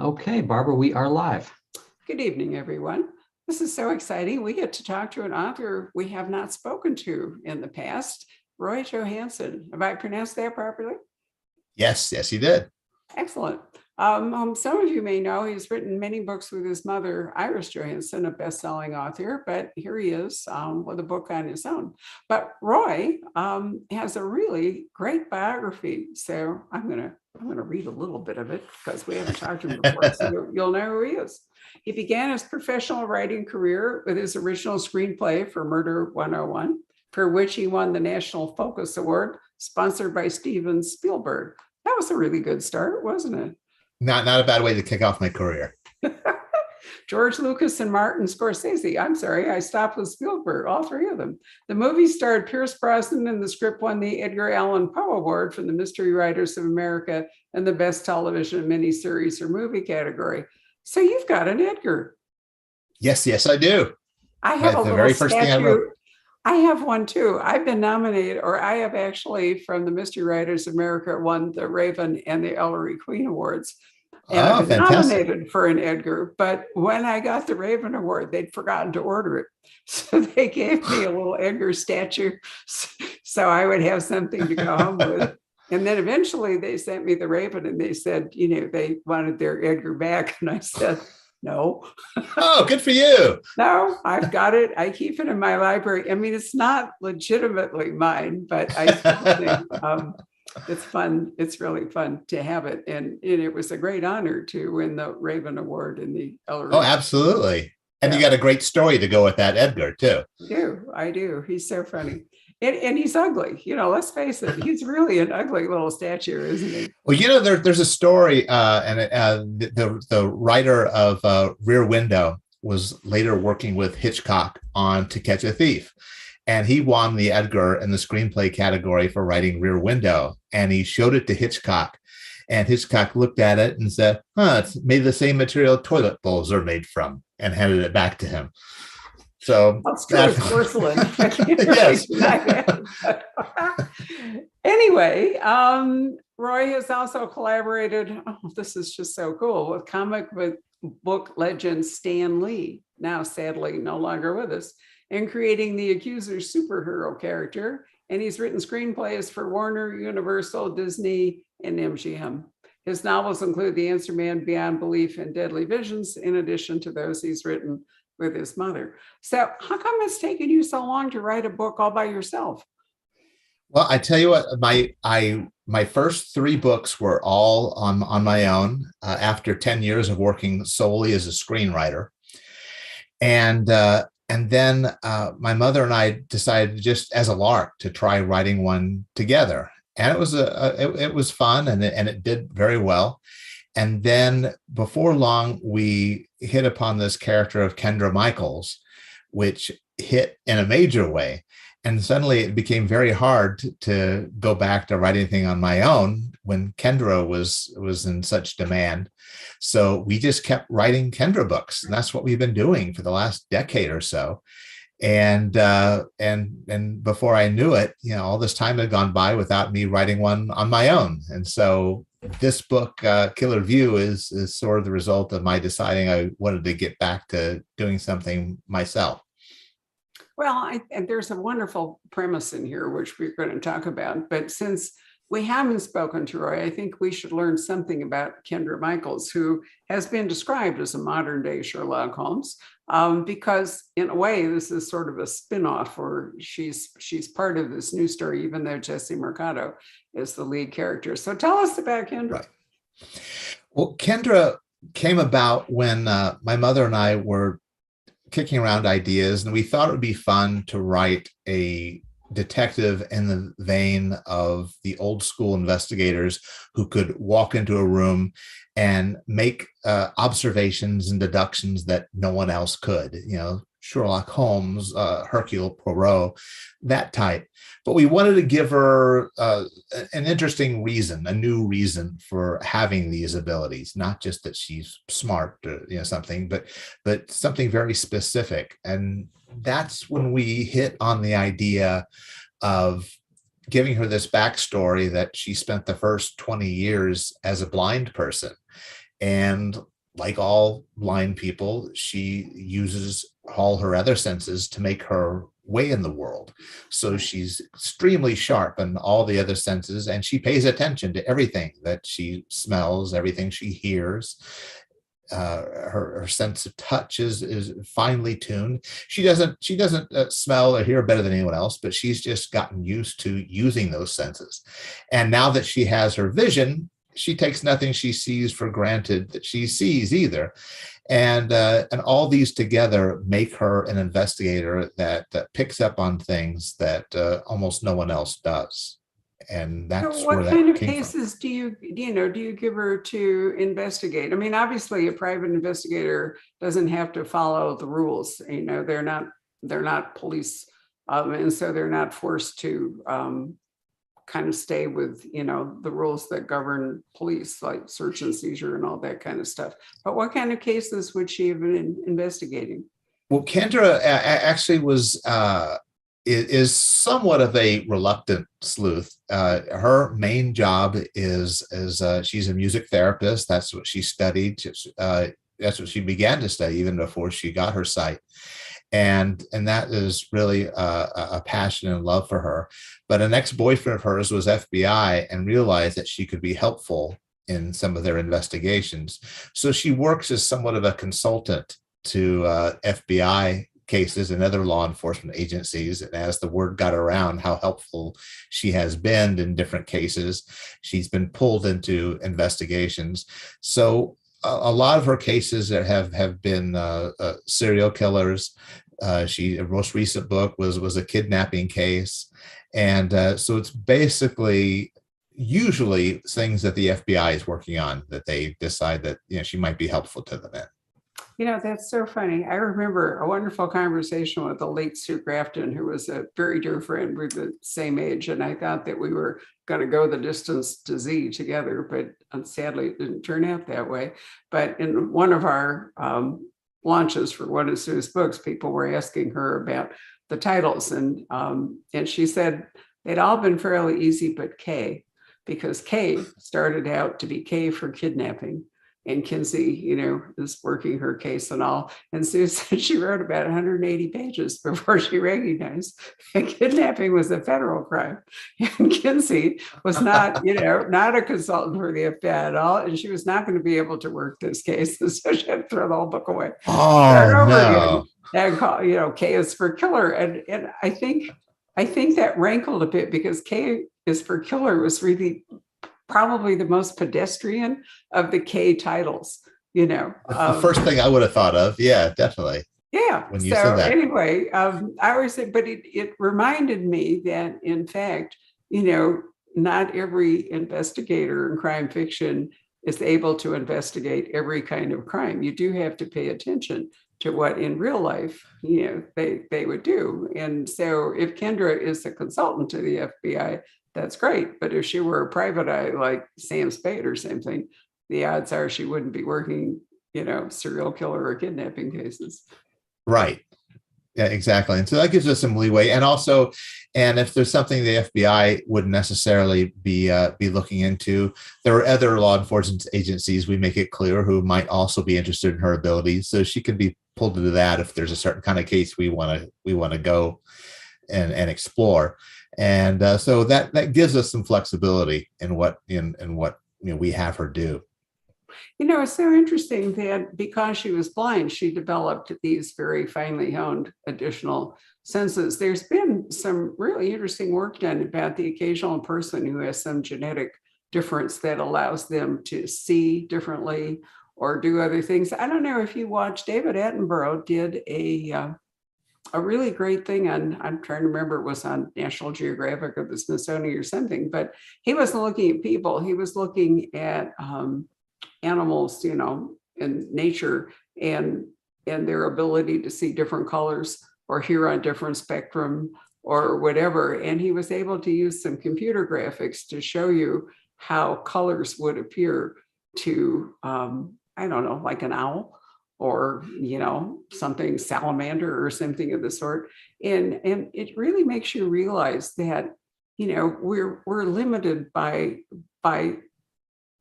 Okay, Barbara, we are live. Good evening, everyone. This is so exciting. We get to talk to an author we have not spoken to in the past, Roy Johansen. Have I pronounced that properly? Yes, you did. Excellent. Some of you may know he's written many books with his mother, Iris Johansen, a best-selling author, but here he is with a book on his own. But Roy has a really great biography, so I'm gonna read a little bit of it because we haven't talked to him before, so you'll know who he is. He began his professional writing career with his original screenplay for Murder 101, for which he won the National Focus Award, sponsored by Steven Spielberg. That was a really good start, wasn't it? Not a bad way to kick off my career. George Lucas and Martin Scorsese. I'm sorry, I stopped with Spielberg, all three of them. The movie starred Pierce Brosnan, and the script won the Edgar Allan Poe Award from the Mystery Writers of America and the Best Television Miniseries or Movie category. So you've got an Edgar. Yes, I do. I have the very first thing I wrote. I have one too. I've been nominated, or I have actually, from the Mystery Writers of America, won the Raven and the Ellery Queen Awards. And I've been nominated for an Edgar, but when I got the Raven Award, they'd forgotten to order it. So they gave me a little Edgar statue so I would have something to go home with. And then eventually they sent me the Raven and they said, they wanted their Edgar back. And I said, no. Oh, good for you. No, I've got it. I keep it in my library. I mean, it's not legitimately mine, but I still think it's fun. It's really fun to have it. And it was a great honor to win the Raven Award in the Ellery. Oh, absolutely. And you got a great story to go with that Edgar, too. I do. He's so funny. And he's ugly. Let's face it. He's really an ugly little statue, isn't he? Well, there's a story, and the writer of Rear Window was later working with Hitchcock on To Catch a Thief. And he won the Edgar in the screenplay category for writing Rear Window. And he showed it to Hitchcock. And Hitchcock looked at it and said, it's made of the same material toilet bowls are made from, and handed it back to him. So that's porcelain. Yes. Anyway, Roy has also collaborated, this is just so cool, with comic book legend Stan Lee, now sadly no longer with us, in creating the Accuser's superhero character. And he's written screenplays for Warner, Universal, Disney, and MGM. His novels include The Answer Man, Beyond Belief, and Deadly Visions, in addition to those he's written with his mother. So how come it's taken you so long to write a book all by yourself? Well, I tell you what, my first three books were all on my own after 10 years of working solely as a screenwriter. And then my mother and I decided, just as a lark, to try writing one together. And it was fun, and it did very well. And then before long, we hit upon this character of Kendra Michaels, which hit in a major way. And suddenly it became very hard to go back to write anything on my own when Kendra was in such demand. So we just kept writing Kendra books, and that's what we've been doing for the last decade or so. And before I knew it, all this time had gone by without me writing one on my own. And so this book, Killer View, is sort of the result of my deciding I wanted to get back to doing something myself. Well, and there's a wonderful premise in here, which we're going to talk about. But since we haven't spoken to Roy, I think we should learn something about Kendra Michaels, who has been described as a modern day Sherlock Holmes, because in a way, this is sort of a spin-off, or she's part of this new story, even though Jesse Mercado is the lead character. So tell us about Kendra. Right. Well, Kendra came about when my mother and I were kicking around ideas, and we thought it would be fun to write a detective in the vein of the old school investigators who could walk into a room and make observations and deductions that no one else could, Sherlock Holmes, Hercule Poirot, that type. But we wanted to give her an interesting reason, a new reason for having these abilities, not just that she's smart, something, but something very specific. And that's when we hit on the idea of giving her this backstory that she spent the first 20 years as a blind person. And like all blind people, she uses all her other senses to make her way in the world. So she's extremely sharp in all the other senses, and she pays attention to everything that she smells, everything she hears. Her sense of touch is finely tuned. She doesn't smell or hear better than anyone else, but she's just gotten used to using those senses. And now that she has her vision, she takes nothing she sees for granted that she sees either. And all these together make her an investigator that picks up on things that almost no one else does. And So that's where what kind that of came from. cases do you give her to investigate? I mean, obviously a private investigator doesn't have to follow the rules. They're not police. And so they're not forced to kind of stay with, the rules that govern police, like search and seizure and all that kind of stuff. But what kind of cases would she have been investigating? Well, Kendra actually is somewhat of a reluctant sleuth. Her main job is she's a music therapist. That's what she studied. That's what she began to study even before she got her sight. And that is really a passion and love for her. But an ex-boyfriend of hers was FBI and realized that she could be helpful in some of their investigations. So she works as somewhat of a consultant to FBI cases and other law enforcement agencies. And as the word got around how helpful she has been in different cases, she's been pulled into investigations. So a lot of her cases have been serial killers. Her most recent book was a kidnapping case. And so it's basically usually things that the FBI is working on that they decide that she might be helpful to them in. That's so funny. I remember a wonderful conversation with the late Sue Grafton, who was a very dear friend. We're the same age, and I thought that we were going to go the distance to Z together, but sadly it didn't turn out that way. But in one of our launches for one of Sue's books, people were asking her about the titles, and she said they'd all been fairly easy, but K, because K started out to be K for kidnapping. And Kinsey, is working her case and all. And Sue said she wrote about 180 pages before she recognized that kidnapping was a federal crime. And Kinsey was not, not a consultant for the FBI at all. And she was not going to be able to work this case. And so she had to throw the whole book away. Start over again. And call, K is for killer. And I think that rankled a bit because K is for killer was really probably the most pedestrian of the K titles, The first thing I would have thought of. Yeah, definitely. Yeah. When you said that. Anyway, I always say, but it reminded me that in fact, not every investigator in crime fiction is able to investigate every kind of crime. You do have to pay attention to what in real life, they would do. And so if Kendra is a consultant to the FBI, that's great. But if she were a private eye like Sam Spade or something, the odds are she wouldn't be working, serial killer or kidnapping cases. Right. Yeah, exactly. And so that gives us some leeway. And also, and if there's something the FBI wouldn't necessarily be looking into, there are other law enforcement agencies, we make it clear, who might also be interested in her abilities. So she can be pulled into that if there's a certain kind of case we want to go and explore. And so that gives us some flexibility in what we have her do. It's so interesting that because she was blind, she developed these very finely honed additional senses. There's been some really interesting work done about the occasional person who has some genetic difference that allows them to see differently or do other things. I don't know if you watched, David Attenborough did a really great thing on, I'm trying to remember, it was on National Geographic or the Smithsonian or something, but he wasn't looking at people, he was looking at animals, in nature and their ability to see different colors or hear on different spectrum or whatever. And he was able to use some computer graphics to show you how colors would appear to, I don't know, like an owl or, something salamander or something of the sort. And it really makes you realize that, we're limited by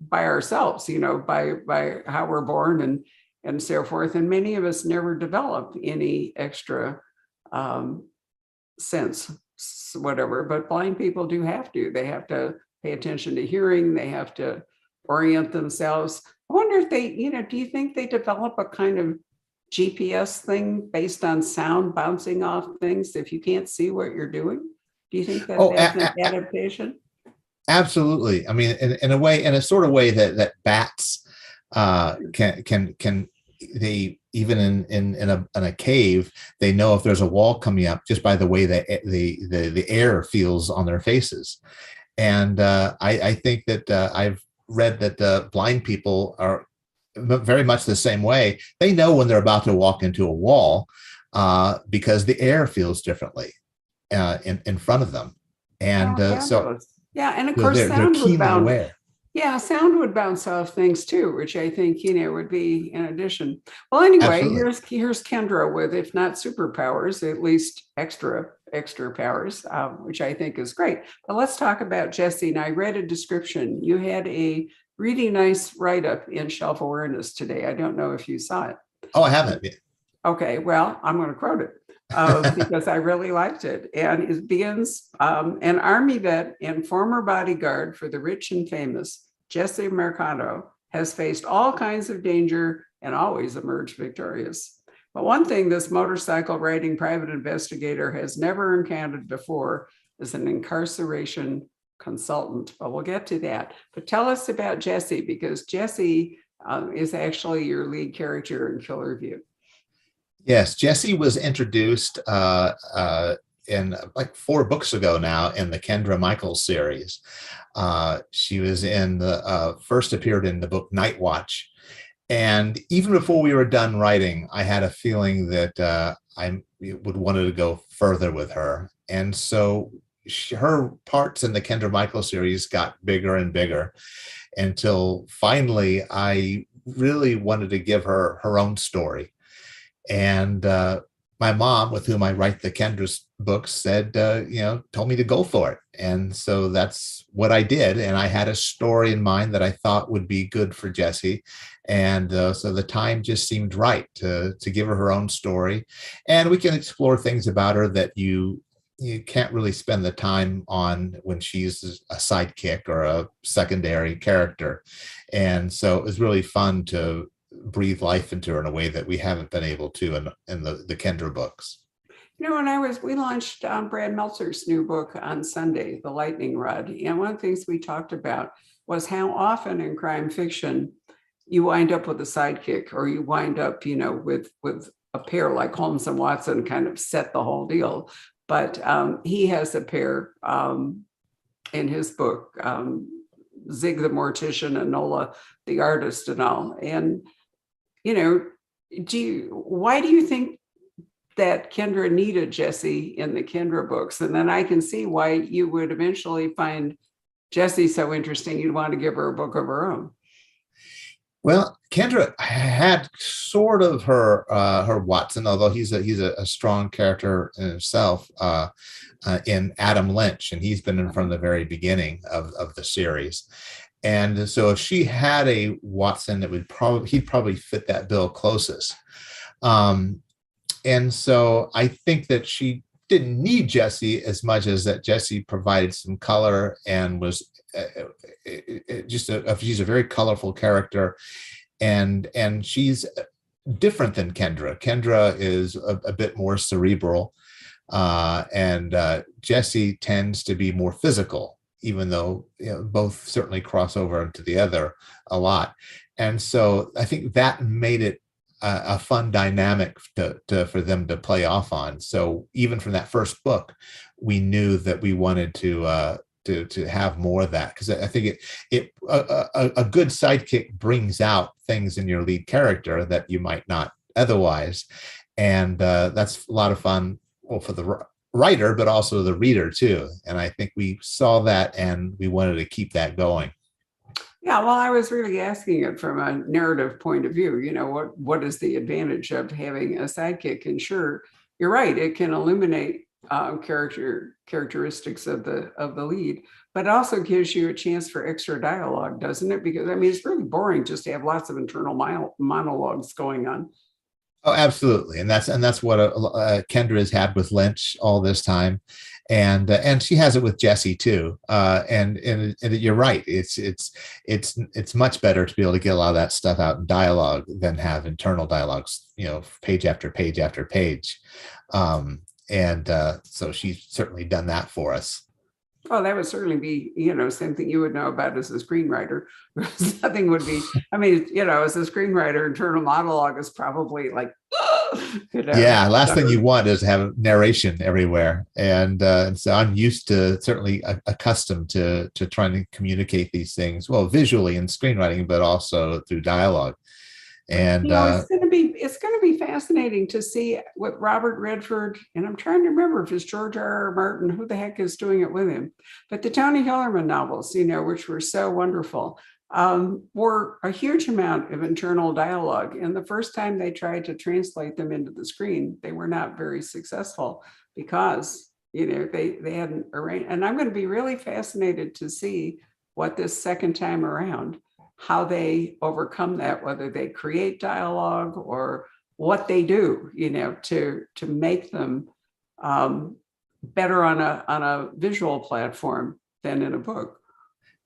by ourselves, by how we're born and so forth. And many of us never develop any extra sense, whatever, but blind people do have to. They have to pay attention to hearing. They have to orient themselves. I wonder if they, do you think they develop a kind of GPS thing based on sound bouncing off things if you can't see what you're doing? Do you think that that's an adaptation? Absolutely. I mean, in a way, in a sort of way that bats can they, even in a cave, they know if there's a wall coming up just by the way that the air feels on their faces. And I think that I've read that blind people are very much the same way. They know when they're about to walk into a wall because the air feels differently in front of them. And yeah, and of course, they're keenly aware. Yeah, sound would bounce off things too, which I think, would be in addition. Well, anyway, here's Kendra with, if not superpowers, at least extra powers, which I think is great. But let's talk about Jessie. And I read a description. You had a really nice write-up in Shelf Awareness today. I don't know if you saw it. Oh, I haven't. Okay, well, I'm going to quote it. Because I really liked it. And it begins, an Army vet and former bodyguard for the rich and famous, Jessie Mercado, has faced all kinds of danger and always emerged victorious. But one thing this motorcycle riding private investigator has never encountered before is an incarceration consultant. But we'll get to that. But tell us about Jessie, because Jessie is actually your lead character in Killer View. Yes, Jessie was introduced in like 4 books ago now in the Kendra Michaels series. She was in the first appeared in the book Night Watch. And even before we were done writing, I had a feeling that I would wanted to go further with her. And so her parts in the Kendra Michaels series got bigger and bigger until finally I really wanted to give her her own story. And my mom, with whom I write the Kendra's books, said, told me to go for it. And so that's what I did. And I had a story in mind that I thought would be good for Jessie. And so the time just seemed right to give her own story. And we can explore things about her that you can't really spend the time on when she's a sidekick or a secondary character. And so it was really fun to breathe life into her in a way that we haven't been able to in the Kendra books. We launched Brad Meltzer's new book on Sunday, The Lightning Rod. And one of the things we talked about was how often in crime fiction you wind up with a sidekick, or you wind up, with a pair like Holmes and Watson kind of set the whole deal. But he has a pair in his book, Zig the Mortician and Nola the Artist and all. And why do you think that Kendra needed Jessie in the Kendra books? And then I can see why you would eventually find Jessie so interesting you'd want to give her a book of her own. Well, Kendra had sort of her Watson, although he's a strong character in himself, in Adam Lynch, and he's been in from the very beginning of the series. And so if she had a Watson, he'd probably fit that bill closest. And so I think that she didn't need Jessie as much as that Jessie provided some color and was she's a very colorful character, and she's different than Kendra. Kendra is a bit more cerebral, and Jessie tends to be more physical, even though both certainly cross over into the other a lot. And so I think that made it a fun dynamic for them to play off on. So even from that first book, we knew that we wanted to have more of that, because I think a good sidekick brings out things in your lead character that you might not otherwise. And that's a lot of fun, well, for the writer, but also the reader too. And I think we saw that and we wanted to keep that going. Yeah, well, I was really asking it from a narrative point of view. What is the advantage of having a sidekick? And sure, you're right, it can illuminate characteristics of the lead, but it also gives you a chance for extra dialogue, doesn't it? Because I mean, it's really boring just to have lots of internal monologues going on. Oh, absolutely, and that's what Kendra has had with Lynch all this time, and she has it with Jesse too. And you're right. It's much better to be able to get a lot of that stuff out in dialogue than have internal dialogues, page after page after page. So she's certainly done that for us. Oh, that would certainly be, something you would know about as a screenwriter. Nothing would be, I mean, as a screenwriter, internal monologue is probably like, yeah, last thing you want is to have narration everywhere. And so I'm used to, certainly accustomed to trying to communicate these things, well, visually in screenwriting, but also through dialogue. And it's going to be fascinating to see what Robert Redford, and I'm trying to remember if it's George R.R. Martin, who the heck is doing it with him, but the Tony Hillerman novels, which were so wonderful, were a huge amount of internal dialogue. And the first time they tried to translate them into the screen, they were not very successful because they hadn't arranged. And I'm going to be really fascinated to see what this second time around, how they overcome that, whether they create dialogue or what they do, to make them better on a visual platform than in a book.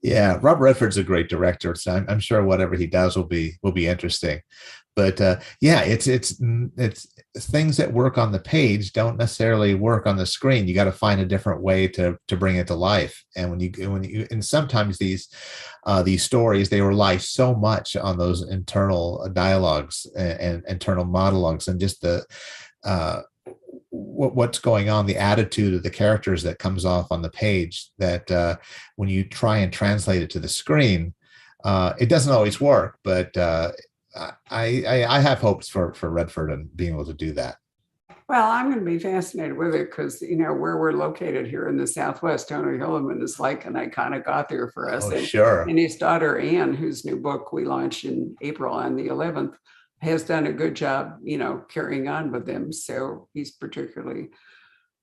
Yeah, Robert Redford's a great director, so I'm sure whatever he does will be interesting. But yeah, it's things that work on the page don't necessarily work on the screen. You got to find a different way to bring it to life. And when you and sometimes these stories, they rely so much on those internal dialogues and internal monologues and just the what's going on, the attitude of the characters that comes off on the page, that when you try and translate it to the screen, it doesn't always work. But I have hopes for Redford and being able to do that. Well, I'm going to be fascinated with it because, where we're located here in the Southwest, Tony Hillerman is like an iconic author for us. Oh, sure. And his daughter, Anne, whose new book we launched in April on the 11th, has done a good job, carrying on with them. So he's particularly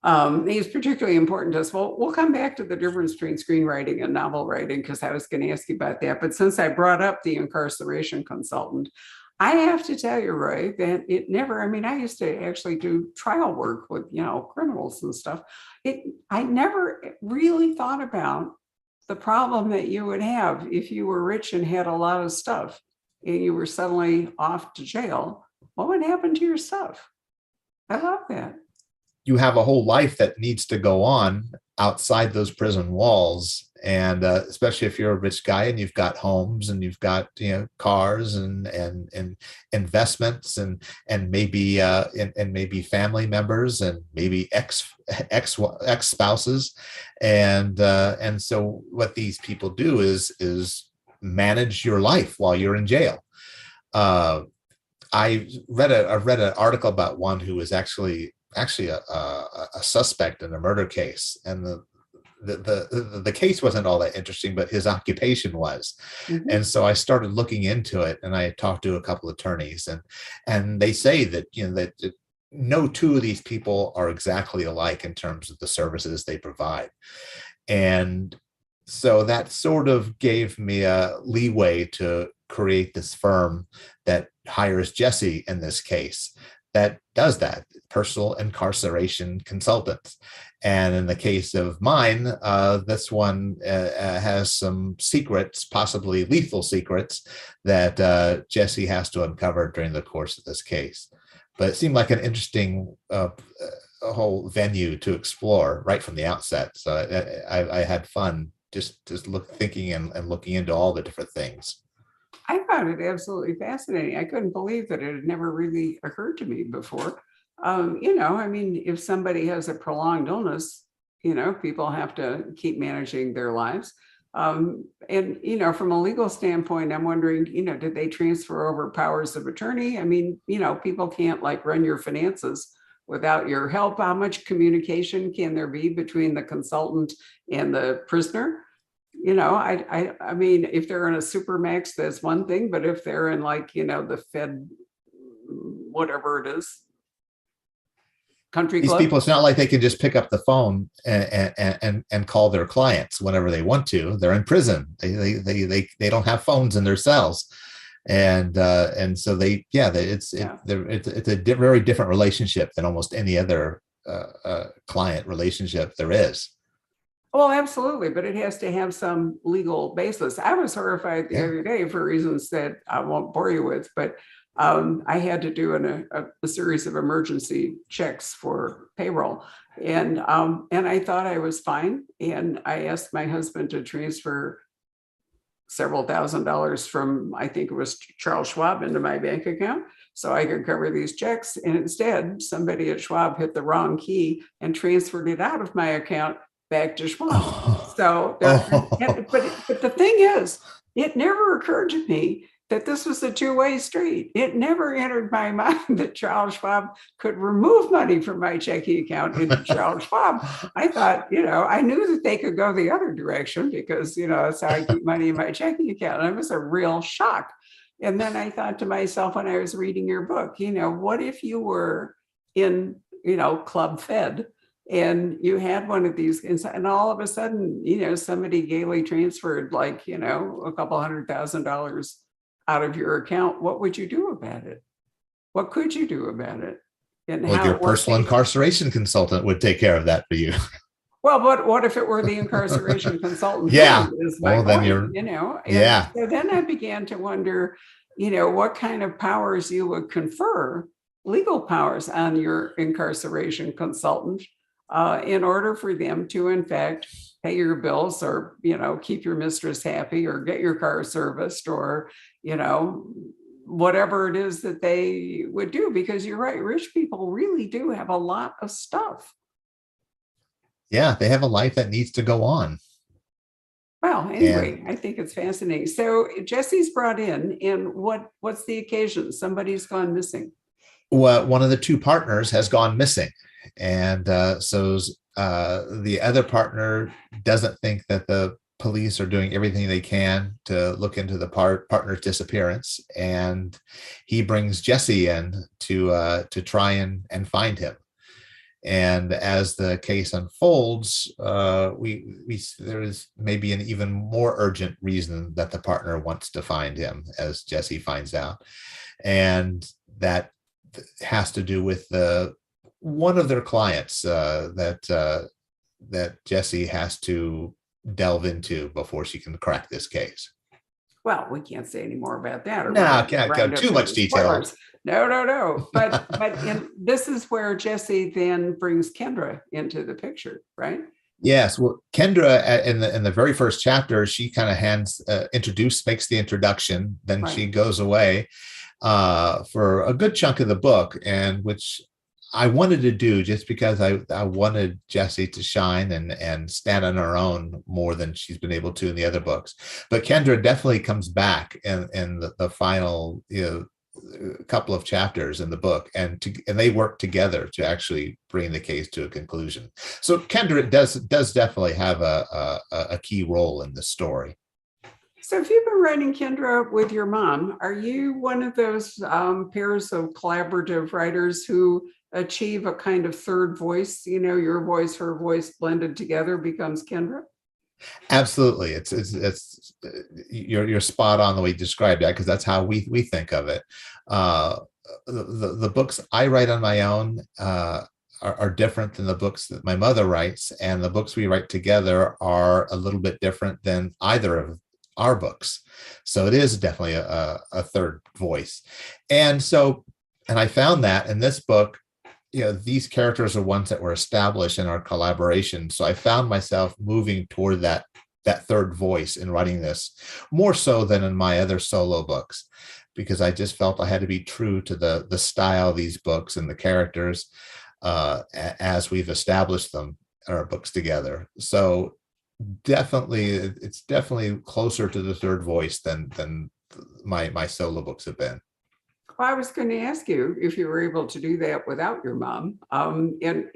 important to us. Well, we'll come back to the difference between screenwriting and novel writing, because I was going to ask you about that. But since I brought up the incarceration consultant, I have to tell you, Roy, that I used to actually do trial work with, criminals and stuff. I never really thought about the problem that you would have if you were rich and had a lot of stuff and you were suddenly off to jail. What would happen to your stuff? I love that. You have a whole life that needs to go on outside those prison walls. And especially if you're a rich guy and you've got homes and you've got cars and investments and maybe maybe family members and maybe ex spouses, and so what these people do is manage your life while you're in jail. I read an article about one who was actually a suspect in a murder case, and the case wasn't all that interesting, but his occupation was. Mm-hmm. And so I started looking into it, and I talked to a couple of attorneys, and they say that that no two of these people are exactly alike in terms of the services they provide. And so that sort of gave me a leeway to create this firm that hires Jesse in this case, that does that, personal incarceration consultants. And in the case of mine, this one has some secrets, possibly lethal secrets, that Jesse has to uncover during the course of this case. But it seemed like an interesting whole venue to explore right from the outset. So I had fun just thinking and looking into all the different things. I found it absolutely fascinating. I couldn't believe that it had never really occurred to me before. If somebody has a prolonged illness, people have to keep managing their lives. From a legal standpoint, I'm wondering, did they transfer over powers of attorney? People can't like run your finances without your help. How much communication can there be between the consultant and the prisoner? If they're in a supermax, that's one thing, but if they're in the Fed, whatever it is, Country these club. people, it's not like they can just pick up the phone and call their clients whenever they want to. They're in prison. They don't have phones in their cells. And so it's a very different relationship than almost any other client relationship there is. Well, absolutely, but it has to have some legal basis. I was horrified the other day for reasons that I won't bore you with, but I had to do a series of emergency checks for payroll, and I thought I was fine, and I asked my husband to transfer several $1,000s from, I think it was Charles Schwab, into my bank account so I could cover these checks. And instead, somebody at Schwab hit the wrong key and transferred it out of my account back to Schwab. So, but the thing is, it never occurred to me that this was a two-way street. It never entered my mind that Charles Schwab could remove money from my checking account into Charles Schwab. I thought, I knew that they could go the other direction because, that's how I keep money in my checking account. And it was a real shock. And then I thought to myself when I was reading your book, what if you were in, Club Fed and you had one of these, and all of a sudden, somebody gaily transferred like, a couple $100,000 out of your account. What would you do about it? What could you do about it? And well, your personal incarceration consultant would take care of that for you. Well, but what if it were the incarceration consultant? Yeah. Is my point, then you're, And so then I began to wonder, what kind of powers you would confer, legal powers, on your incarceration consultant in order for them to, in fact, pay your bills or, keep your mistress happy or get your car serviced or, whatever it is that they would do. Because you're right, rich people really do have a lot of stuff. Yeah, they have a life that needs to go on. Well, anyway, I think it's fascinating. So Jesse's brought in, and what's the occasion? Somebody's gone missing. Well, one of the two partners has gone missing. And so the other partner doesn't think that the police are doing everything they can to look into the partner's disappearance. And he brings Jesse in to try and find him. And as the case unfolds, there is maybe an even more urgent reason that the partner wants to find him, as Jesse finds out. And that has to do with one of their clients that Jesse has to delve into before she can crack this case. Well, we can't say any more about that. No, can't go too much detail. No. But this is where Jesse then brings Kendra into the picture, right? Yes. Well, Kendra in the very first chapter, she kind of makes the introduction. Then she goes away for a good chunk of the book, and which I wanted to do just because I wanted Jessie to shine and stand on her own more than she's been able to in the other books. But Kendra definitely comes back in the final couple of chapters in the book, and they work together to actually bring the case to a conclusion. So Kendra does definitely have a key role in the story. So if you've been writing Kendra with your mom, are you one of those pairs of collaborative writers who achieve a kind of third voice? Your voice, her voice blended together becomes Kendra? Absolutely. It's you're spot on the way you described that, because that's how we think of it. The books I write on my own are different than the books that my mother writes, and the books we write together are a little bit different than either of our books. So it is definitely a third voice. And I found that in this book, these characters are ones that were established in our collaboration. So I found myself moving toward that third voice in writing this, more so than in my other solo books, because I just felt I had to be true to the style of these books and the characters as we've established them in our books together. So it's definitely closer to the third voice than my solo books have been. Well, I was going to ask you if you were able to do that without your mom. And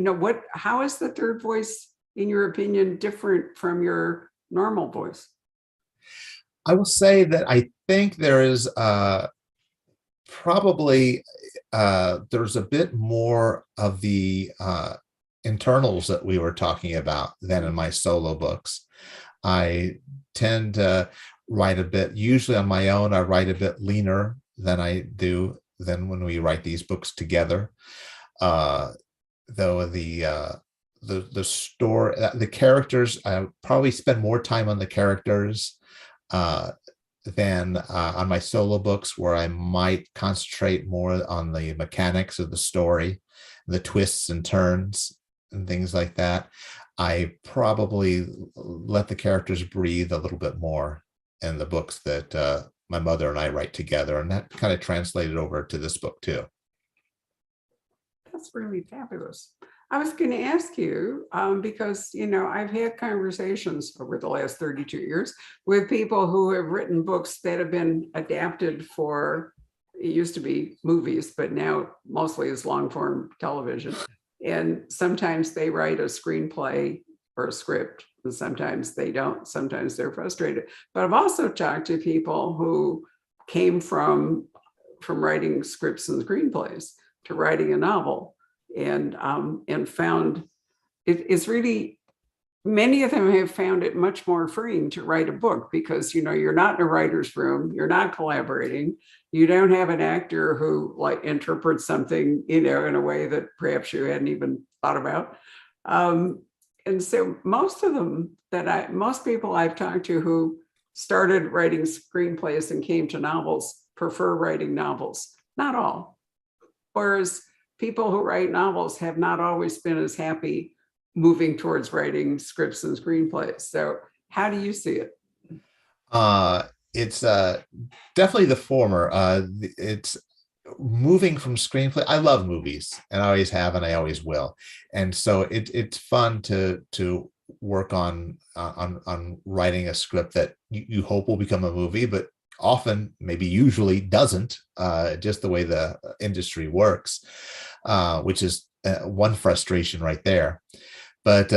how is the third voice, in your opinion, different from your normal voice? I will say that I think there is probably there's a bit more of the internals that we were talking about than in my solo books. I tend to write a bit, usually on my own, I write a bit leaner than I do than when we write these books together. Though the story, the characters, I probably spend more time on the characters than on my solo books, where I might concentrate more on the mechanics of the story, the twists and turns and things like that. I probably let the characters breathe a little bit more in the books that my mother and I write together, and that kind of translated over to this book too. That's really fabulous. I was going to ask you, because, I've had conversations over the last 32 years with people who have written books that have been adapted for, it used to be movies, but now mostly is long form television. And sometimes they write a screenplay or a script, and sometimes they don't. Sometimes they're frustrated. But I've also talked to people who came from writing scripts and screenplays to writing a novel, and found it's really, many of them have found it much more freeing to write a book, because you're not in a writer's room, you're not collaborating, you don't have an actor who like interprets something in a way that perhaps you hadn't even thought about. And so most people I've talked to who started writing screenplays and came to novels prefer writing novels. Not all. Whereas people who write novels have not always been as happy moving towards writing scripts and screenplays. So how do you see it? It's definitely the former. It's moving from screenplay. I love movies, and I always have, and I always will. And so it's fun to work on writing a script that you hope will become a movie, but often, maybe usually doesn't, just the way the industry works, which is one frustration right there. But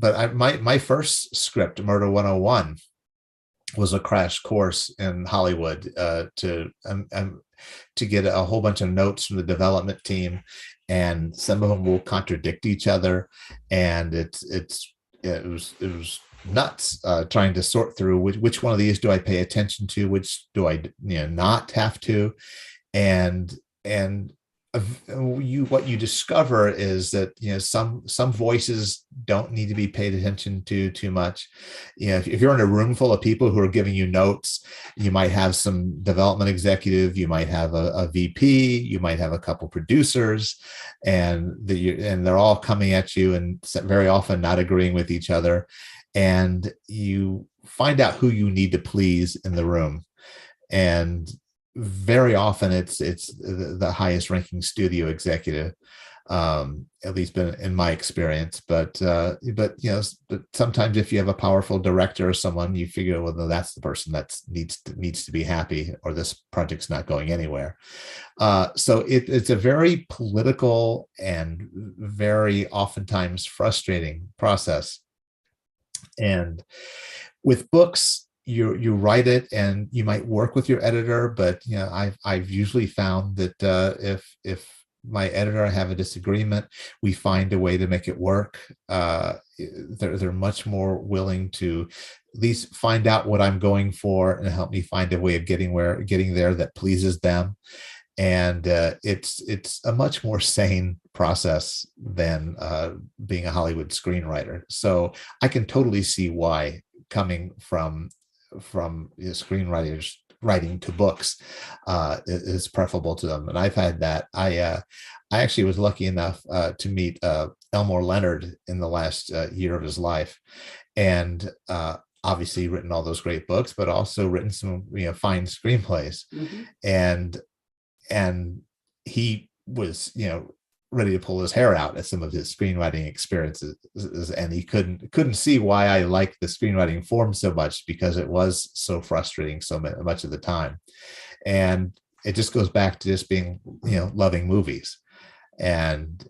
my first script, Murder 101, was a crash course in Hollywood to get a whole bunch of notes from the development team, and some of them will contradict each other, and it was nuts trying to sort through which one of these do I pay attention to, which do I not have to, and what you discover is that some voices don't need to be paid attention to too much. If you're in a room full of people who are giving you notes, you might have some development executive, you might have a VP, you might have a couple producers, and they're all coming at you and very often not agreeing with each other, and you find out who you need to please in the room. And very often it's the highest ranking studio executive, at least been in my experience. But sometimes if you have a powerful director or someone, you figure, well, no, that's the person that needs to be happy, or this project's not going anywhere. So it's a very political and very oftentimes frustrating process. And with books, you write it and you might work with your editor, but I've usually found that if my editor and I have a disagreement, we find a way to make it work. They're much more willing to at least find out what I'm going for and help me find a way of getting there that pleases them. And it's a much more sane process than being a Hollywood screenwriter. So I can totally see why, coming from screenwriters writing to books is preferable to them. And I've had that. I actually was lucky enough to meet Elmore Leonard in the last year of his life, and obviously written all those great books, but also written some fine screenplays. Mm-hmm. And he was ready to pull his hair out at some of his screenwriting experiences, and he couldn't see why I liked the screenwriting form so much, because it was so frustrating so much of the time. And it just goes back to just being loving movies, and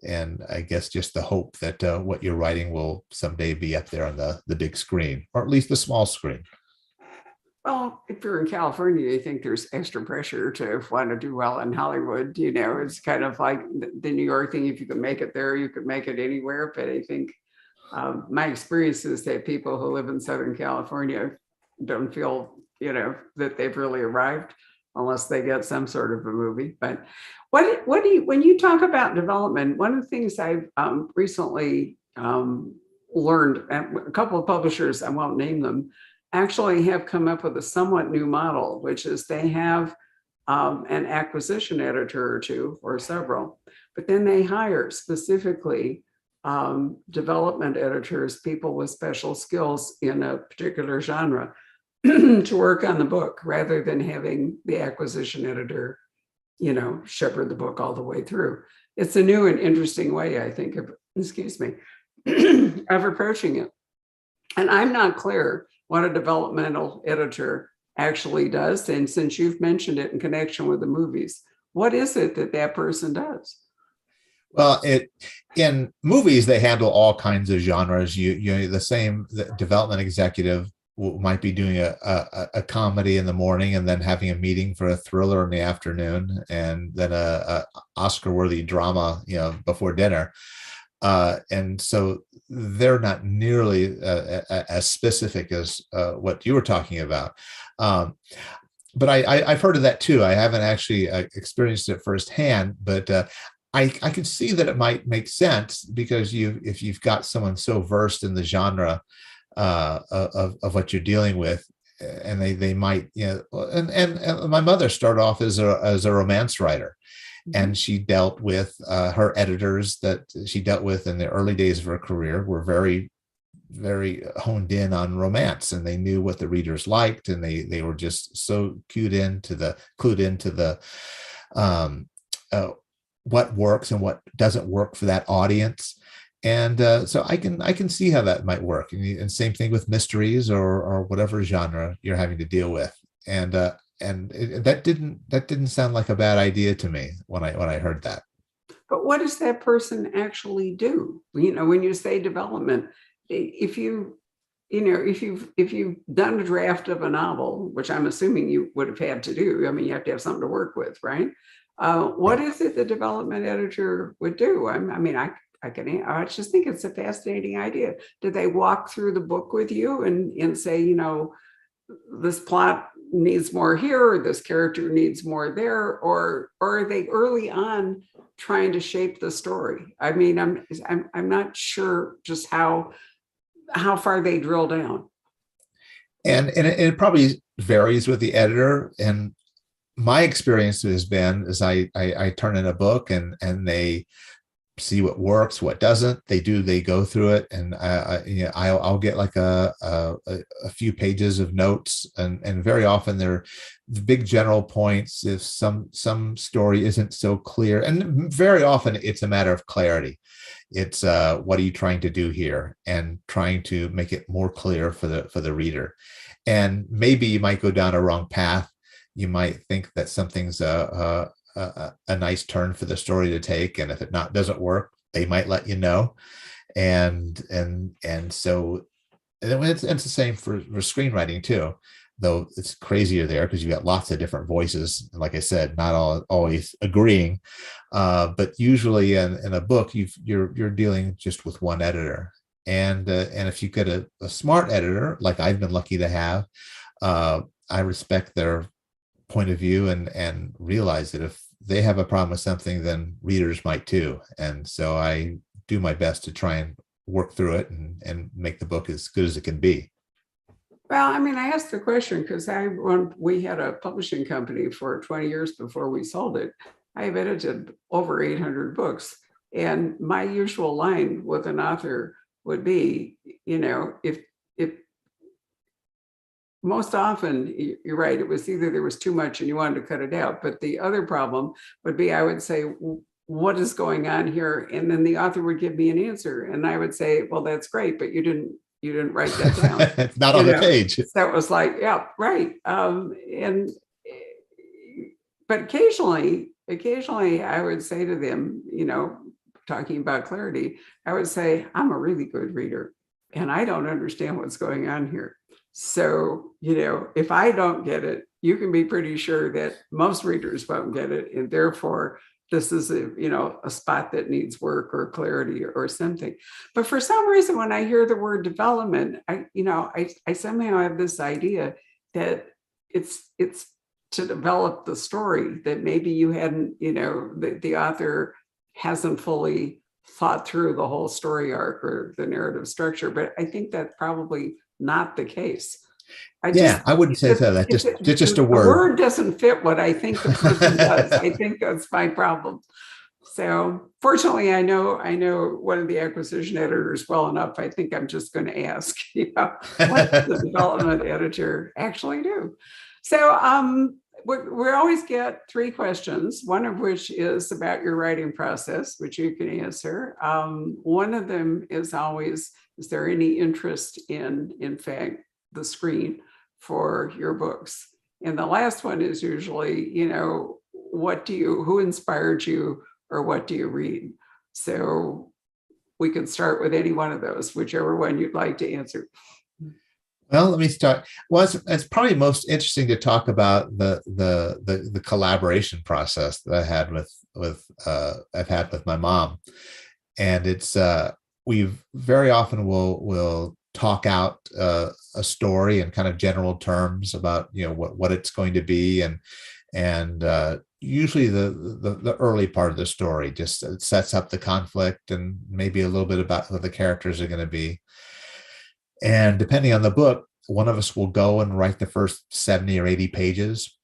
I guess just the hope that what you're writing will someday be up there on the big screen, or at least the small screen. Well, if you're in California, you think there's extra pressure to want to do well in Hollywood. You know, it's kind of like the New York thing. If you can make it there, you could make it anywhere. But I think my experience is that people who live in Southern California don't feel, you know, that they've really arrived unless they get some sort of a movie. But what do you, when you talk about development, one of the things I've recently learned, and a couple of publishers, I won't name them, actually have come up with a somewhat new model, which is they have an acquisition editor or two or several, but then they hire specifically development editors, people with special skills in a particular genre to work on the book rather than having the acquisition editor, you know, shepherd the book all the way through. It's a new and interesting way, I think, of, excuse me, of approaching it. And I'm not clear what a developmental editor actually does. And since you've mentioned it in connection with the movies, what is it that that person does? Well, in movies, they handle all kinds of genres. The development executive might be doing a comedy in the morning and then having a meeting for a thriller in the afternoon, and then a Oscar-worthy drama, you know, before dinner. And so they're not nearly as specific as what you were talking about. But I've heard of that too. I haven't actually experienced it firsthand, but I can see that it might make sense because if you've got someone so versed in the genre of what you're dealing with, and they might, you know, and my mother started off as a romance writer. And she dealt with her editors that she dealt with in the early days of her career were very, very honed in on romance, and they knew what the readers liked, and they were just so clued into the what works and what doesn't work for that audience. And so I can see how that might work. And same thing with mysteries or whatever genre you're having to deal with. And that didn't sound like a bad idea to me when I heard that. But what does that person actually do? You know, when you say development, if you've done a draft of a novel, which I'm assuming you would have had to do, I mean, you have to have something to work with, right? What is it the development editor would do? I just think it's a fascinating idea. Do they walk through the book with you and say, you know, this plot needs more here, or this character needs more there, or are they early on trying to shape the story? I mean, I'm not sure just how far they drill down. And it probably varies with the editor. And my experience has been is I turn in a book and they see what works, what doesn't. They go through it, and I'll get like a few pages of notes, and very often they're the big general points. If some story isn't so clear, and very often it's a matter of clarity. It's what are you trying to do here, and trying to make it more clear for the reader. And maybe you might go down a wrong path. You might think that something's a nice turn for the story to take, and if it doesn't work, they might let you know. And so it's the same for screenwriting too, though it's crazier there because you got lots of different voices, and like I said, not always agreeing, but usually in a book you're dealing just with one editor, and if you get a smart editor like I've been lucky to have, I respect their point of view and realize that if they have a problem with something, then readers might too. And so I do my best to try and work through it and make the book as good as it can be. Well, I mean, I asked the question because we had a publishing company for 20 years before we sold it. I've edited over 800 books. And my usual line with an author would be, you know, if most often, you're right, it was either there was too much and you wanted to cut it out. But the other problem would be, I would say, what is going on here? And then the author would give me an answer. And I would say, well, that's great, but you didn't write that down. It's not on the page. That was like, yeah, right. But occasionally I would say to them, you know, talking about clarity, I would say, I'm a really good reader and I don't understand what's going on here. So, if I don't get it, you can be pretty sure that most readers won't get it. And therefore, this is a spot that needs work or clarity or something. But for some reason, when I hear the word development, I somehow have this idea that it's to develop the story, that maybe you hadn't, the author hasn't fully thought through the whole story arc or the narrative structure. But I think that's probably not the case. I wouldn't say so. That's just a the word. word doesn't fit what I think the person does. I think that's my problem. So fortunately, I know one of the acquisition editors well enough. I think I'm just going to ask, what does the development editor actually do? So we always get 3 questions, one of which is about your writing process, which you can answer. One of them is always, is there any interest in fact, the screen for your books? And the last one is usually, who inspired you, or what do you read? So we can start with any one of those, whichever one you'd like to answer. Well, let me start. Well, it's probably most interesting to talk about the collaboration process that I had I've had with my mom, and it's we've very often will talk out a story in kind of general terms about what it's going to be, and usually the early part of the story just sets up the conflict and maybe a little bit about who the characters are going to be. And depending on the book, one of us will go and write the first 70 or 80 pages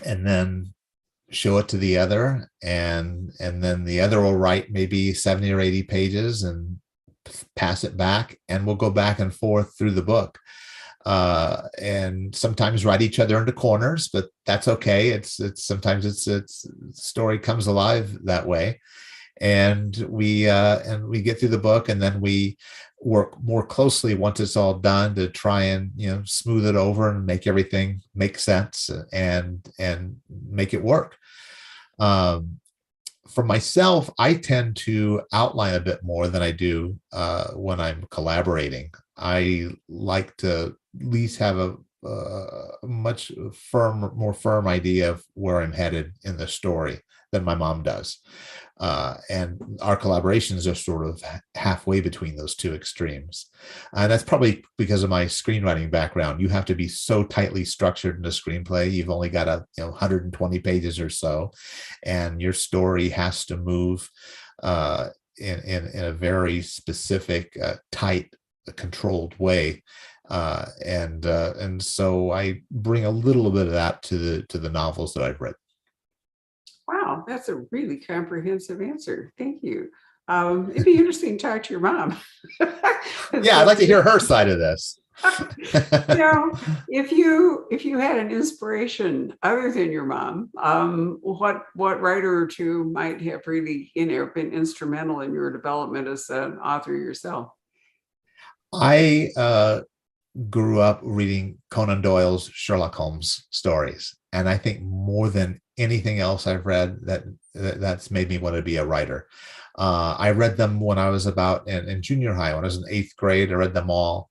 and then show it to the other. And then the other will write maybe 70 or 80 pages and pass it back. And we'll go back and forth through the book. And sometimes write each other into corners, but that's okay. It's sometimes it's story comes alive that way. And we get through the book, and then we work more closely once it's all done to try and smooth it over and make everything make sense and make it work. For myself, I tend to outline a bit more than I do when I'm collaborating. I like to at least have a much more firm idea of where I'm headed in the story than my mom does. And our collaborations are sort of halfway between those two extremes. And that's probably because of my screenwriting background. You have to be so tightly structured in a screenplay. You've only got 120 pages or so, and your story has to move in a very specific, tight, controlled way. And so I bring a little bit of that to the novels that I've read. Wow, that's a really comprehensive answer. Thank you. It'd be interesting to talk to your mom. Yeah, I'd like to hear her side of this. If you had an inspiration other than your mom, what writer or two might have really been instrumental in your development as an author yourself? I grew up reading Conan Doyle's Sherlock Holmes stories, and I think more than anything else I've read that's made me want to be a writer. I read them when I was about in junior high. When I was in 8th grade, I read them all.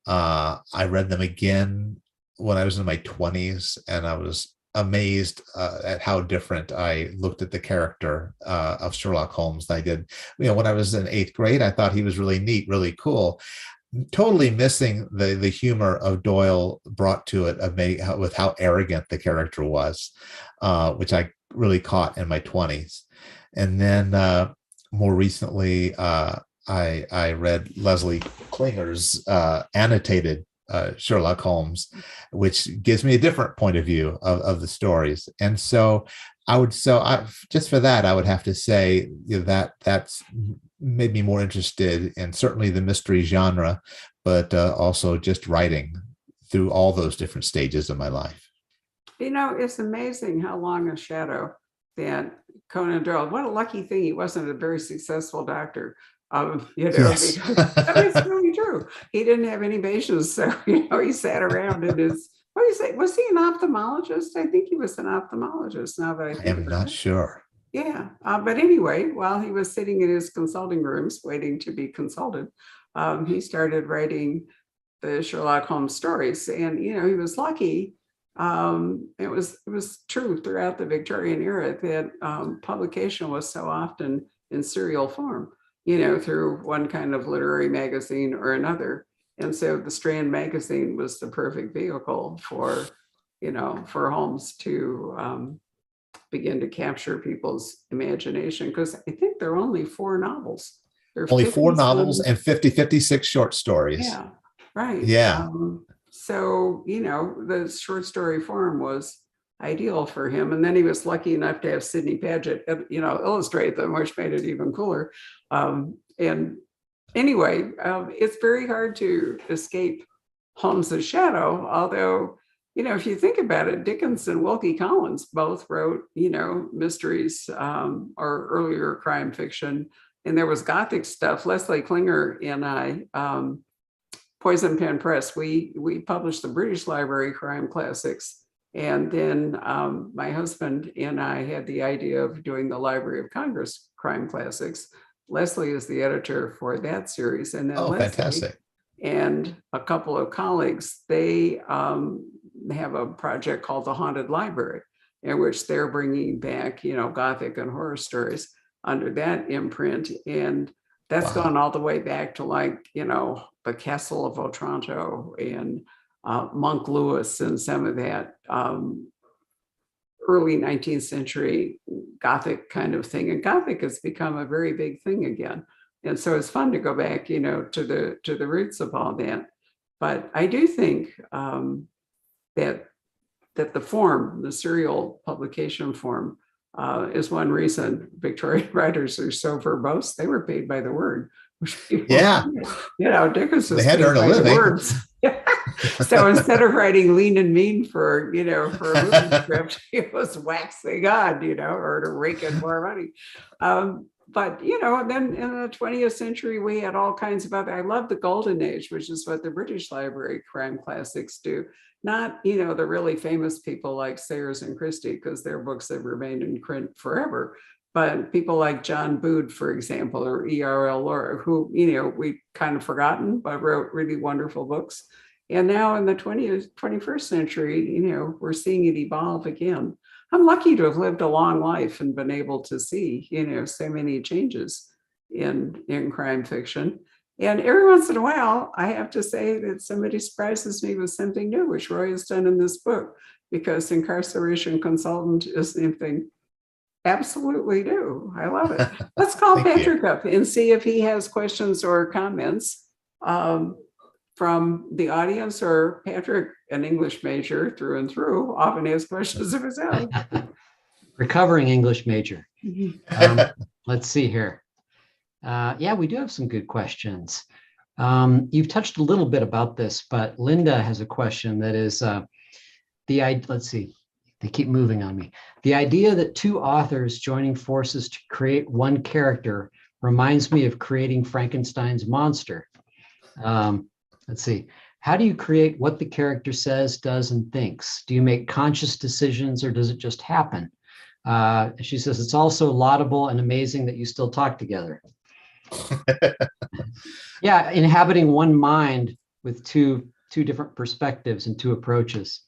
I read them again when I was in my 20s, and I was amazed at how different I looked at the character of Sherlock Holmes than I did. When I was in 8th grade, I thought he was really neat, really cool. Totally missing the humor of Doyle brought to it with how arrogant the character was, which I really caught in my 20s. And then more recently, I read Leslie Klinger's annotated Sherlock Holmes, which gives me a different point of view of the stories. And so just for that, I would have to say that's made me more interested in certainly the mystery genre, but also just writing through all those different stages of my life. It's amazing how long a shadow that Conan Doyle. What a lucky thing he wasn't a very successful doctor. Yes. It's really true. He didn't have any patients, so he sat around in his. Was he an ophthalmologist? I think he was an ophthalmologist. Now that I think am not sure. Yeah, but anyway, while he was sitting in his consulting rooms waiting to be consulted, he started writing the Sherlock Holmes stories. And, he was lucky. It was true throughout the Victorian era that publication was so often in serial form, through one kind of literary magazine or another. And so the Strand magazine was the perfect vehicle for Holmes to begin to capture people's imagination, because I think there are only 4 novels. There are Only 4 50 novels some. and 56 short stories. Yeah, right. Yeah. So, the short story form was ideal for him. And then he was lucky enough to have Sidney Paget, illustrate them, which made it even cooler. And anyway, it's very hard to escape Holmes's shadow, although, if you think about it, Dickens and Wilkie Collins both wrote, mysteries or earlier crime fiction. And there was Gothic stuff. Leslie Klinger and I, Poison Pen Press, we published the British Library crime classics. And then my husband and I had the idea of doing the Library of Congress crime classics. Leslie is the editor for that series. And then Leslie fantastic. and a couple of colleagues, they have a project called the Haunted Library, in which they're bringing back, Gothic and horror stories under that imprint. And that's gone all the way back to the Castle of Otranto and Monk Lewis and some of that early 19th century Gothic kind of thing. And Gothic has become a very big thing again. And so it's fun to go back, to the roots of all that. But I do think that the form, the serial publication form, is one reason Victorian writers are so verbose. They were paid by the word. Yeah. Dickens was they had to earn a living. Words. So instead of writing Lean and Mean for a movie script, it was waxing on, or to rake in more money. But, then in the 20th century, we had all kinds of other, I love the Golden Age, which is what the British Library crime classics do. Not, the really famous people like Sayers and Christie, because their books have remained in print forever. But people like John Bood, for example, or E.R.L. Laura, who, we kind of forgotten, but wrote really wonderful books. And now in the 21st century, we're seeing it evolve again. I'm lucky to have lived a long life and been able to see, so many changes in crime fiction. And every once in a while, I have to say that somebody surprises me with something new, which Roy has done in this book, because Incarceration Consultant is something absolutely new. I love it. Let's call Patrick up and see if he has questions or comments from the audience, or Patrick, an English major through and through, often has questions of his own. Recovering English major. Let's see here. We do have some good questions. You've touched a little bit about this, but Linda has a question that is let's see, they keep moving on me. The idea that 2 authors joining forces to create one character reminds me of creating Frankenstein's monster. Let's see. How do you create what the character says, does, and thinks? Do you make conscious decisions, or does it just happen? She says, it's also laudable and amazing that you still talk together. Yeah, inhabiting one mind with two different perspectives and 2 approaches.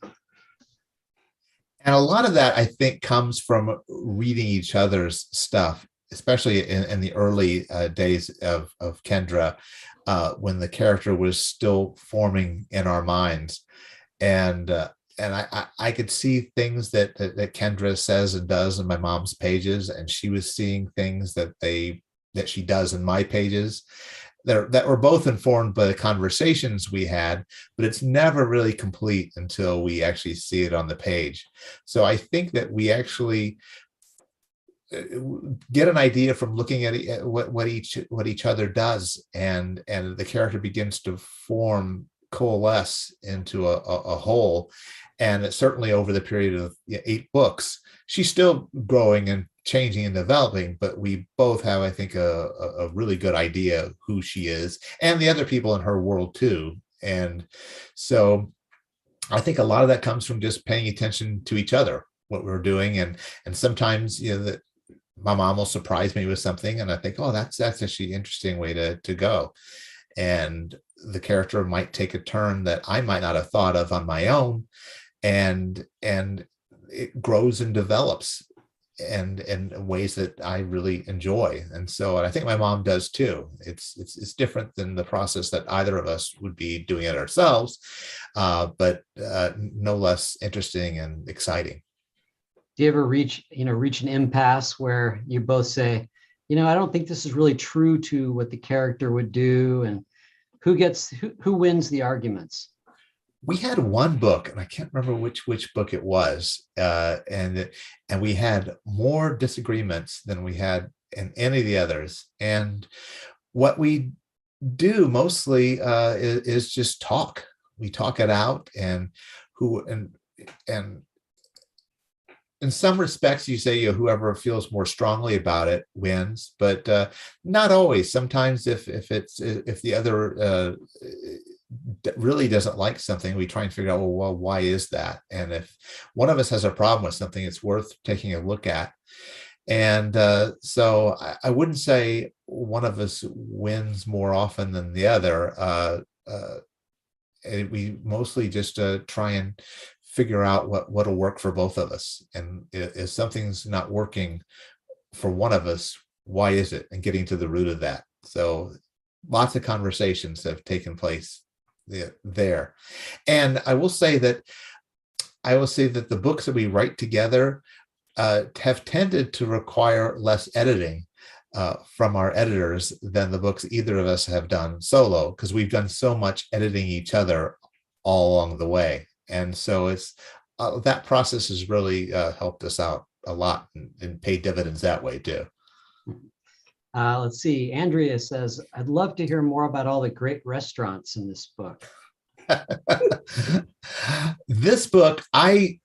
And a lot of that, I think, comes from reading each other's stuff, especially in the early days of Kendra, when the character was still forming in our minds. And I could see things that Kendra says and does in my mom's pages, and she was seeing things that she does in my pages that were both informed by the conversations we had, but it's never really complete until we actually see it on the page. So I think that we actually get an idea from looking at what each other does, and the character begins to coalesce into a whole. And it's certainly over the period of 8 books, she's still growing and changing and developing, but we both have, I think, a really good idea of who she is and the other people in her world too. And so I think a lot of that comes from just paying attention to each other, what we're doing. And sometimes, that my mom will surprise me with something, and I think, oh, that's actually an interesting way to go. and the character might take a turn that I might not have thought of on my own, and it grows and develops and in ways that I really enjoy. And so I think my mom does too. It's different than the process that either of us would be doing it ourselves, but no less interesting and exciting. Do you ever reach an impasse where you both say, I don't think this is really true to what the character would do, and who wins the arguments? We had one book, and I can't remember which book it was, and we had more disagreements than we had in any of the others. And what we do mostly is just talk. We talk it out, and in some respects, you say whoever feels more strongly about it wins, but not always. Sometimes, if the other really doesn't like something, we try and figure out, well, why is that? And if one of us has a problem with something, it's worth taking a look at. And so I wouldn't say one of us wins more often than the other. We mostly just try and figure out what'll work for both of us. And if something's not working for one of us, why is it? And getting to the root of that. So lots of conversations have taken place there. And I will say that the books that we write together have tended to require less editing from our editors than the books either of us have done solo, because we've done so much editing each other all along the way. And so it's that process has really helped us out a lot and paid dividends that way too. Let's see. Andrea says, I'd love to hear more about all the great restaurants in this book. This book, I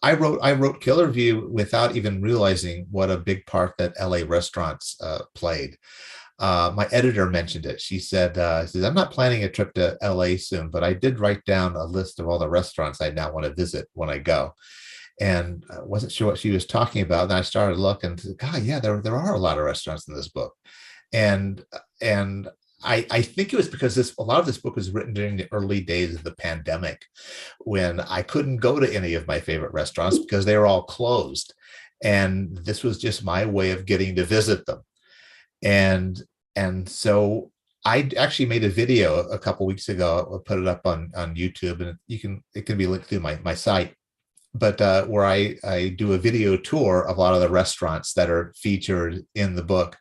wrote Killer View without even realizing what a big part that LA restaurants played. My editor mentioned it. She said, I'm not planning a trip to LA soon, but I did write down a list of all the restaurants I now want to visit when I go. And I wasn't sure what she was talking about. Then I started looking, God, yeah, there are a lot of restaurants in this book. And I think it was because a lot of this book was written during the early days of the pandemic, when I couldn't go to any of my favorite restaurants because they were all closed. And this was just my way of getting to visit them. And so I actually made a video a couple weeks ago. I put it up on YouTube, and it can be linked through my site. But where I do a video tour of a lot of the restaurants that are featured in the book.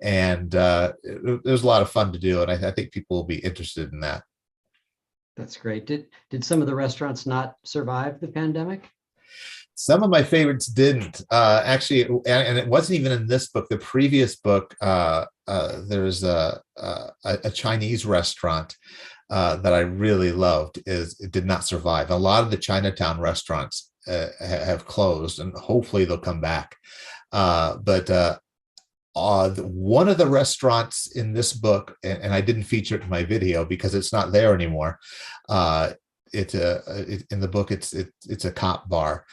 And it was a lot of fun to do. And I think people will be interested in that. That's great. Did some of the restaurants not survive the pandemic? Some of my favorites didn't actually, and it wasn't even in this book. The previous book, there's a Chinese restaurant that I really loved. It did not survive. A lot of the Chinatown restaurants have closed, and hopefully they'll come back. But one of the restaurants in this book, and I didn't feature it in my video because it's not there anymore. In the book, it's a cop bar.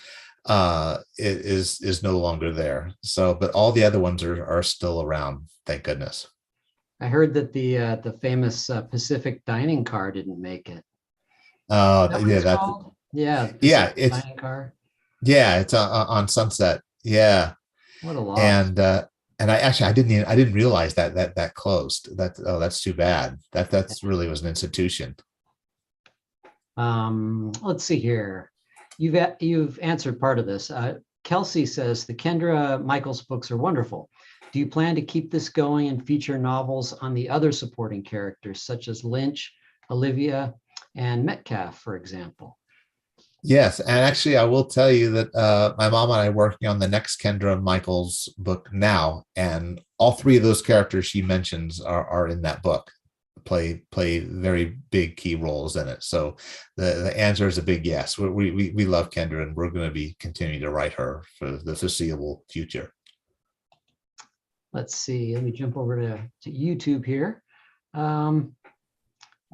It is no longer there. So, but all the other ones are still around. Thank goodness. I heard that the famous Pacific dining car didn't make it. Yeah, Pacific dining car. Yeah, it's on Sunset. Yeah. What a loss. And I didn't realize that closed. That's too bad. That's really was an institution. Let's see here. You've answered part of this. Kelsey says the Kendra Michaels books are wonderful. Do you plan to keep this going and feature novels on the other supporting characters, such as Lynch, Olivia, and Metcalf, for example? Yes, and actually, I will tell you that my mom and I are working on the next Kendra Michaels book now, and all three of those characters she mentions are in that book, play very big key roles in it. So the answer is a big yes. We love Kendra, and we're going to be continuing to write her for the foreseeable future. Let's see. Let me jump over to YouTube here.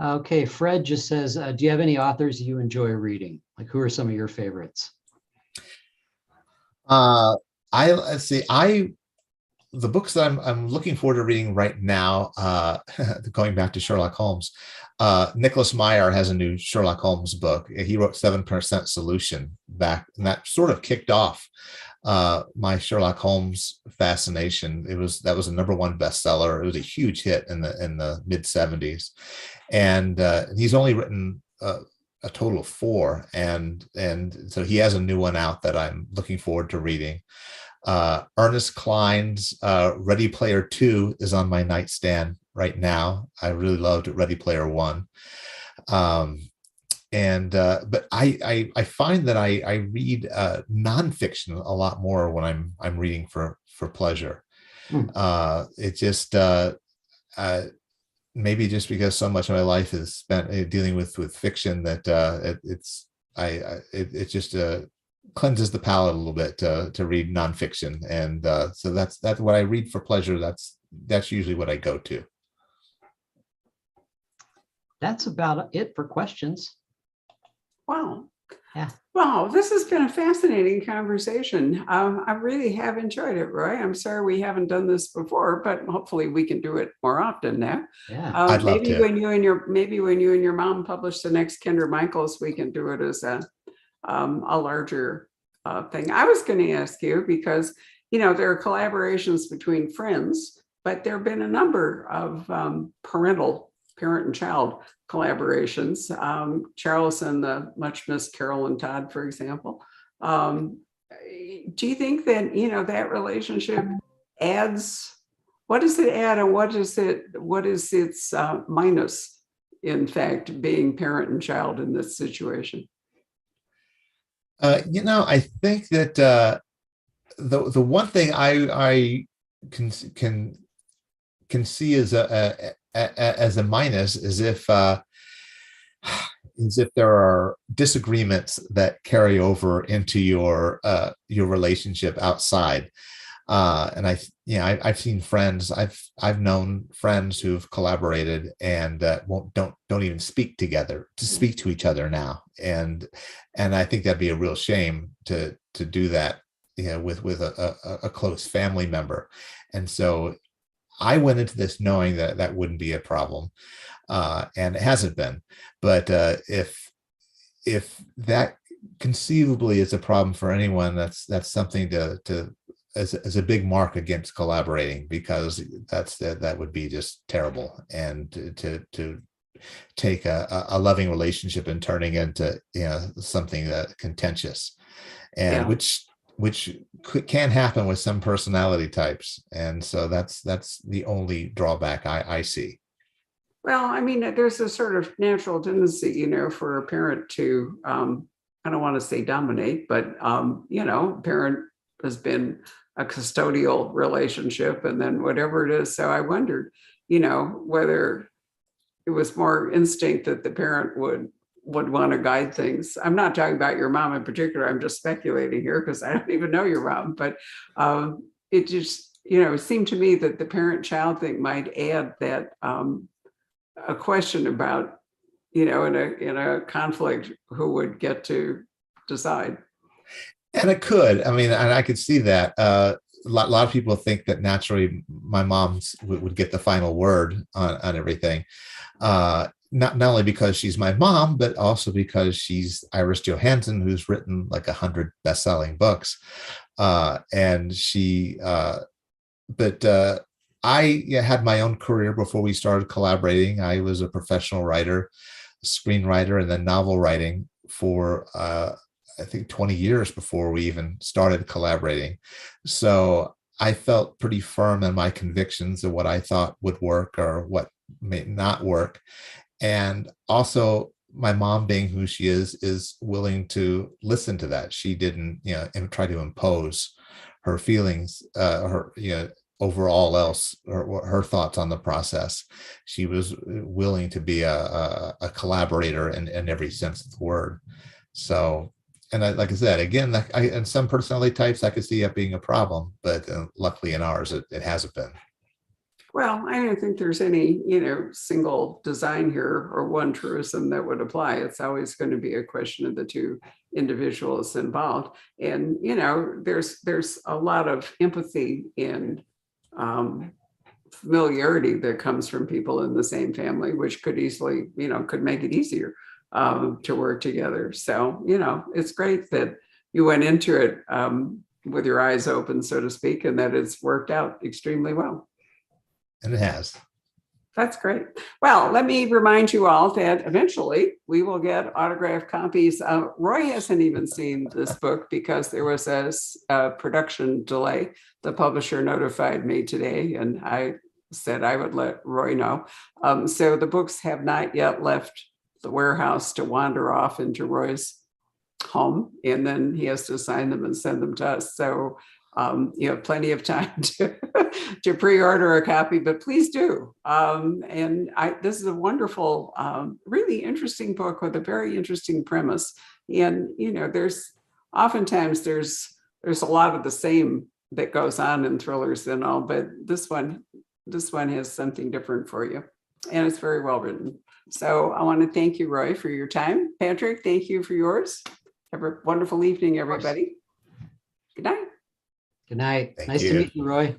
Okay, Fred just says, do you have any authors you enjoy reading? Like, who are some of your favorites? Let's see. I the books that I'm looking forward to reading right now, going back to Sherlock Holmes, Nicholas Meyer has a new Sherlock Holmes book. He wrote 7% Solution back, and that sort of kicked off my Sherlock Holmes fascination. That was a #1 bestseller. It was a huge hit in the mid '70s, and he's only written a total of 4, and so he has a new one out that I'm looking forward to reading. Ernest Cline's Ready Player 2 is on my nightstand right now. I really loved Ready Player 1. But I find that I read nonfiction a lot more when I'm reading for pleasure. It just maybe just because so much of my life is spent dealing with fiction that it just cleanses the palate a little bit to read nonfiction, and so that's what I read for pleasure. That's usually what I go to. That's about it for questions. Wow. Yeah. Wow, this has been a fascinating conversation. I really have enjoyed it, Roy. I'm sorry we haven't done this before, but hopefully we can do it more often now. Yeah. I'd love maybe to. when you and your mom publish the next Kinder Michaels, we can do it as a larger thing. I was going to ask you because there are collaborations between friends, but there have been a number of parent and child collaborations. Charles and the much missed Carol and Todd, for example. Do you think that that relationship adds? What does it add, and what is its minus? In fact, being parent and child in this situation. I think that the one thing I can see as a minus is if there are disagreements that carry over into your relationship outside. And I've seen friends, I've known friends who've collaborated and don't even speak to each other now. And I think that'd be a real shame to do that, with a close family member. And so I went into this knowing that wouldn't be a problem, and it hasn't been. But if that conceivably is a problem for anyone, that's something as a big mark against collaborating, because that would be just terrible. And to take a loving relationship and turning into something that contentious, and which can happen with some personality types. And so that's the only drawback I see. Well, I mean, there's a sort of natural tendency, for a parent to, I don't want to say dominate, but, parent has been a custodial relationship, and then whatever it is. So I wondered, whether it was more instinct that the parent would want to guide things. I'm not talking about your mom in particular. I'm just speculating here because I don't even know your mom, but it just, it seemed to me that the parent-child thing might add that a question about, in a conflict, who would get to decide. And it could. I mean, and I could see that. A lot of people think that naturally my mom would get the final word on everything. Not only because she's my mom, but also because she's Iris Johansen, who's written like 100 best-selling books. And she, but I had my own career before we started collaborating. I was a professional writer, screenwriter, and then novel writing for I think 20 years before we even started collaborating. So I felt pretty firm in my convictions of what I thought would work or what may not work. And also my mom, being who she is willing to listen to that. She didn't, and try to impose her feelings, overall else, or her thoughts on the process. She was willing to be a collaborator in every sense of the word. So, and like I said, again, in some personality types, I could see that being a problem, but luckily in ours, it hasn't been. Well, I don't think there's any, single design here or one truism that would apply. It's always going to be a question of the two individuals involved. And, there's a lot of empathy in familiarity that comes from people in the same family, which could easily, could make it easier to work together. So, it's great that you went into it with your eyes open, so to speak, and that it's worked out extremely well. And it has. That's great. Well, let me remind you all that eventually we will get autographed copies. Roy hasn't even seen this book because there was a production delay. The publisher notified me today, and I said I would let Roy know. So the books have not yet left the warehouse to wander off into Roy's home, and then he has to sign them and send them to us. So you have plenty of time to pre-order a copy, but please do. This is a wonderful, really interesting book with a very interesting premise. And there's oftentimes a lot of the same that goes on in thrillers and all, but this one has something different for you, and it's very well written. So I want to thank you, Roy, for your time. Patrick, thank you for yours. Have a wonderful evening, everybody. Good night. Good night. Thank Nice to you. meet you, Roy.